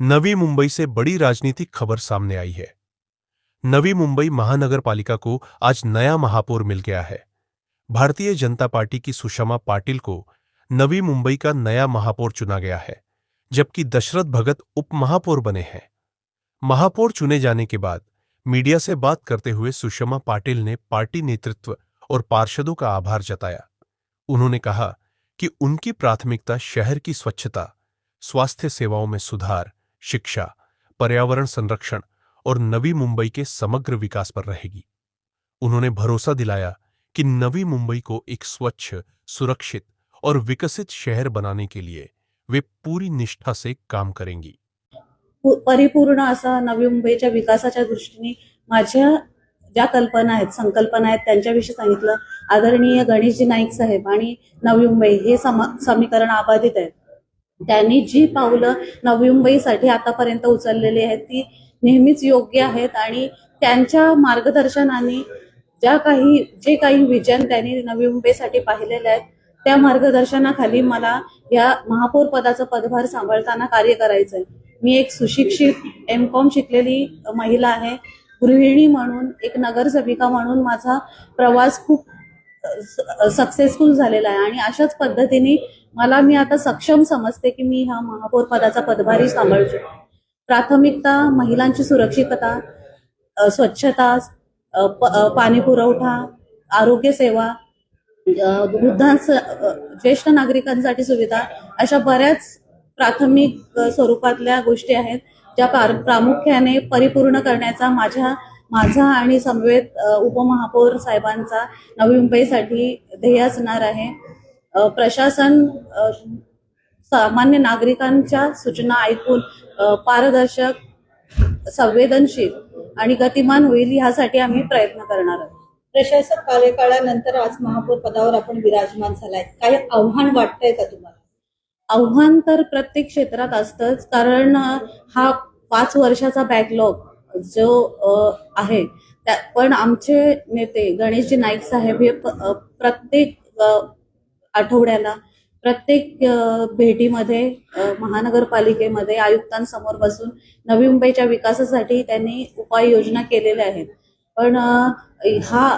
नवी मुंबई से बड़ी राजनीतिक खबर सामने आई है। नवी मुंबई महानगर पालिका को आज नया महापौर मिल गया है। भारतीय जनता पार्टी की सुषमा पाटिल को नवी मुंबई का नया महापौर चुना गया है, जबकि दशरथ भगत उप महापौर बने हैं। महापौर चुने जाने के बाद मीडिया से बात करते हुए सुषमा पाटिल ने पार्टी नेतृत्व और पार्षदों का आभार जताया। उन्होंने कहा कि उनकी प्राथमिकता शहर की स्वच्छता, स्वास्थ्य सेवाओं में सुधार, शिक्षा, पर्यावरण संरक्षण और नवी मुंबई के समग्र विकास पर रहेगी। उन्होंने भरोसा दिलाया कि नवी मुंबई को एक स्वच्छ, सुरक्षित और विकसित शहर बनाने के लिए वे पूरी निष्ठा से काम करेंगी। परिपूर्ण असा नवी मुंबईच्या विकासाच्या दृष्टीने माझ्या ज्या कल्पना आहेत, संकल्पना आहेत त्यांच्याविषयी सांगितलं। आदरणीय गणेशजी नाईक साहेब आणि नवी मुंबई हे समीकरण आबाधित आहे। त्यांनी जी पावलं नवी मुंबईसाठी आतापर्यंत उचललेली आहेत ती नेहमीच योग्य आहेत आणि त्यांच्या मार्गदर्शनाने जे काही विजन त्यांनी नवी मुंबईसाठी पाहिलेले आहेत त्या मार्गदर्शनाखाली मला या महापौर पदाचा पदभार सांभाळताना कार्य करायचं आहे। मी एक सुशिक्षित एमकॉम शिकलेली महिला आहे। गृहिणी म्हणून, एक नगरसेविका म्हणून माझा प्रवास खूप सक्सेसफुल झालेला आहे आणि अशाच पद्धतीने मी आता सक्षम समजते की मी हा महापौर पदाचा पदभारही सांभाळू शकते। प्राथमिकता महिलांची सुरक्षितता, स्वच्छता, पाणी पुरवठा, आरोग्य सेवा, ज्येष्ठ नागरिकांसाठी सुविधा, अशा बऱ्याच प्राथमिक स्वरूपातल्या गोष्टी आहेत ज्या प्रामुख्याने परिपूर्ण करण्याचा माझा आणि समवेत उपमहापौर साहेबांचा नवी मुंबईसाठी ध्येय असणार आहे। प्रशासन सामान्य नागरिकांच्या सूचना ऐकून पारदर्शक, संवेदनशील आणि गतिमान होईल यासाठी आम्ही प्रयत्न करणार आहोत। प्रशासक कार्यकाळानंतर आज महापौर पदावर आपण विराजमान झालाय, काही आव्हान वाटतंय का तुम्हाला? आव्हान तर प्रत्येक क्षेत्रात असतंच, कारण हा 5 वर्षाचा बॅकलॉग जो आहे पण आमचे नेते गणेशजी नाईक साहेब हे प्रत्येक आठवड्याला, प्रत्येक भेटीमध्ये महानगरपालिकेमध्ये आयुक्तांसमोर बसून नवी मुंबईच्या विकासासाठी त्यांनी उपाययोजना केलेल्या आहेत। पण हा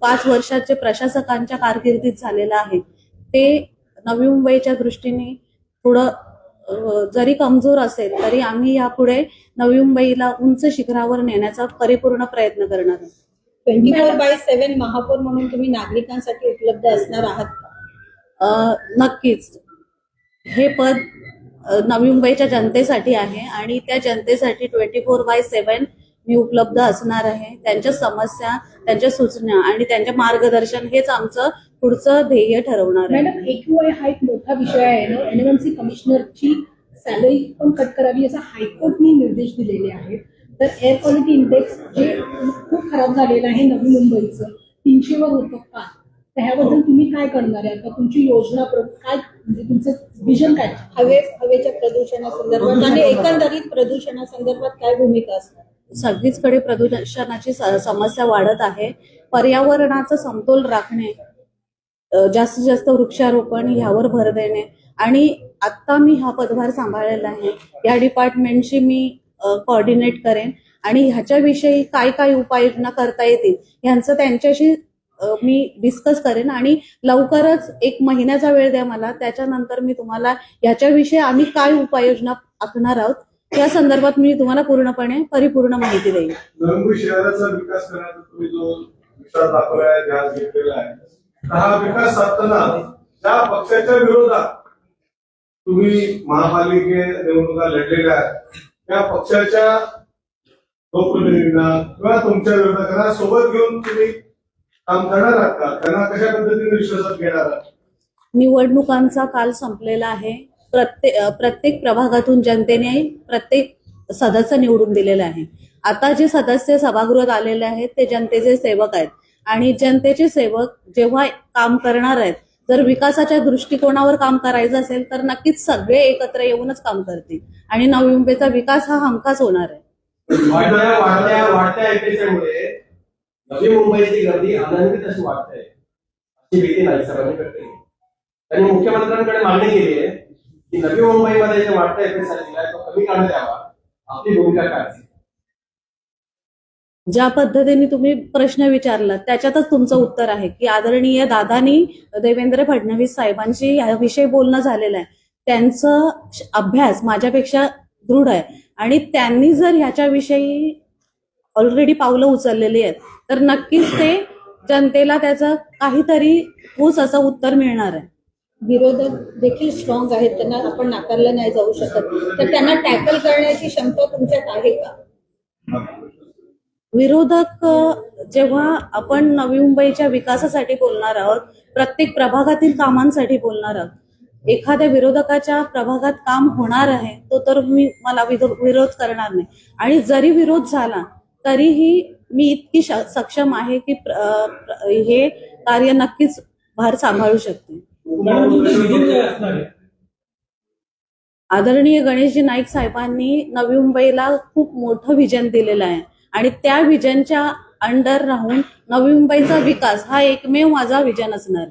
5 वर्षाचे प्रशासकांच्या कारकिर्दीत झालेला आहे ते नवी मुंबईच्या दृष्टीने थोडं जरी कमजोर असेल तरी आम्ही यापुढे नवी मुंबईला उंच शिखरावर नेण्याचा परिपूर्ण प्रयत्न करणार आहोत। 24/7 महापौर म्हणून तुम्ही नागरिकांसाठी उपलब्ध असणार आहात का? नक्कीच। हे पद नवी मुंबईच्या जनतेसाठी आहे आणि त्या जनतेसाठी 24/7 मी उपलब्ध असणार आहे। त्यांच्या समस्या, त्यांच्या सूचना आणि त्यांचे मार्गदर्शन हेच आमचं पुढचं ध्येय ठरवणार आहे। मॅडम, AQI हा एक मोठा विषय आहे ना। NMMC कमिशनरची सॅलरी पण कट करावी असा हायकोर्टने निर्देश दिलेले आहेत। तर एअर क्वालिटी इंडेक्स जे खूप खराब झालेलं आहे नवी मुंबईचं, 300 वर होतं का? तर ह्याबद्दल तुम्ही काय करणार आहे? आता तुमची योजना काय, म्हणजे तुमचं विजन काय? हवेच्या प्रदूषणासंदर्भात आणि एकंदरीत प्रदूषणासंदर्भात काय भूमिका असणार? सगळीकडे प्रदूषणाची समस्या वाढत आहे। पर्यावरणाचा समतोल राखणे, जास्तीत जास्त वृक्षारोपण ह्यावर भर देणे आणि आता मी हा पदभार सांभाळलेला आहे या डिपार्टमेंटशी मी कोऑर्डिनेट करेन आणि ह्याच्याविषयी काय काय उपाययोजना करता येतील ह्यांचं त्यांच्याशी मी डिस्कस करेन आणि लवकरच 1 महिन्याचा वेळ द्या मला, त्याच्यानंतर मी तुम्हाला याच्याविषयी आम्ही काय उपाययोजना आखणार आहोत या संदर्भात मी तुम्हाला पूर्णपणे परिपूर्ण माहिती देईन। नवी शहराचा विकास करण्याचा तुम्ही जो विचार दाखवलाय, ध्यास घेतलेला आहे, हा विकास साधताना ज्या पक्षाच्या विरोधात तुम्ही महापालिके निवडणुका लढलेल्या आहेत त्या पक्षाच्या लोकप्रतिनिधींना किंवा तुमच्या विरोधकांना सोबत घेऊन तुम्ही काम करणार आहात का? त्यांना कशा पद्धतीने विश्वासात घेणार आहात? निवडणुकांचा काल संपलेला आहे। प्रत्येक प्रभागातून जनतेने प्रत्येक सदस्य निवडून दिलेले आहे। आता जे सदस्य सभागृहात आलेले आहेत ते जनतेचे सेवक आहेत आणि जनतेचे सेवक जेव्हा काम करणार आहेत, जर विकासाच्या दृष्टिकोनावर काम करायचं असेल तर नक्कीच सगळे एकत्र येऊनच काम करतील आणि नवी मुंबईचा विकास हा हमखास होणार आहे। वाढत्या एपिसोडमुळे नवी मुंबईची गर्दी अनंत अशी वाटते, अशी भीती नाही सर्वांनी करते। त्यांनी मुख्यमंत्र्यांकडे मागणी केली आहे की नवी मुंबईमध्ये जे वाढत्या इफेक्ट झालेला आहे तो कमी करण्यात यावा, आपली भूमिका काय असेल? ज्या पद्धतीने तुम्ही प्रश्न विचारला त्याच्यातच तुमचं उत्तर आहे की आदरणीय दादानी देवेंद्र फडणवीस साहेबांशी याविषयी बोलणं झालेलं आहे. त्यांचं अभ्यास माझ्यापेक्षा दृढ आहे आणि त्यांनी जर ह्याच्याविषयी ऑलरेडी पावलं उचललेली आहेत तर नक्कीच ते जनतेला त्याचं काहीतरी ठोस असं उत्तर मिळणार आहे. विरोधक देखील स्ट्रॉंग आहेत, त्यांना आपण नाकारलं नाही जाऊ शकत, तर त्यांना टॅकल करण्याची क्षमता तुमच्यात आहे का? विरोधक जेव्हा आपण नवी मुंबईच्या विकासासाठी बोलणार आहोत, प्रत्येक प्रभागातील कामांसाठी बोलणार आहोत, एखाद्या विरोधकाच्या प्रभागात काम होणार आहे तो तर मला विरोध करणार नाही. आणि जरी विरोध झाला तरीही मी इतकी सक्षम आहे की हे कार्य नक्कीच भार सांभाळू शकते. आदरणीय गणेशजी नाईक साहेबांनी नवी मुंबईला खूप मोठं व्हिजन दिलेलं आहे आणि त्या व्हिजनच्या अंडर राहून नवी मुंबईचा विकास हा एकमेव माझा व्हिजन असणार.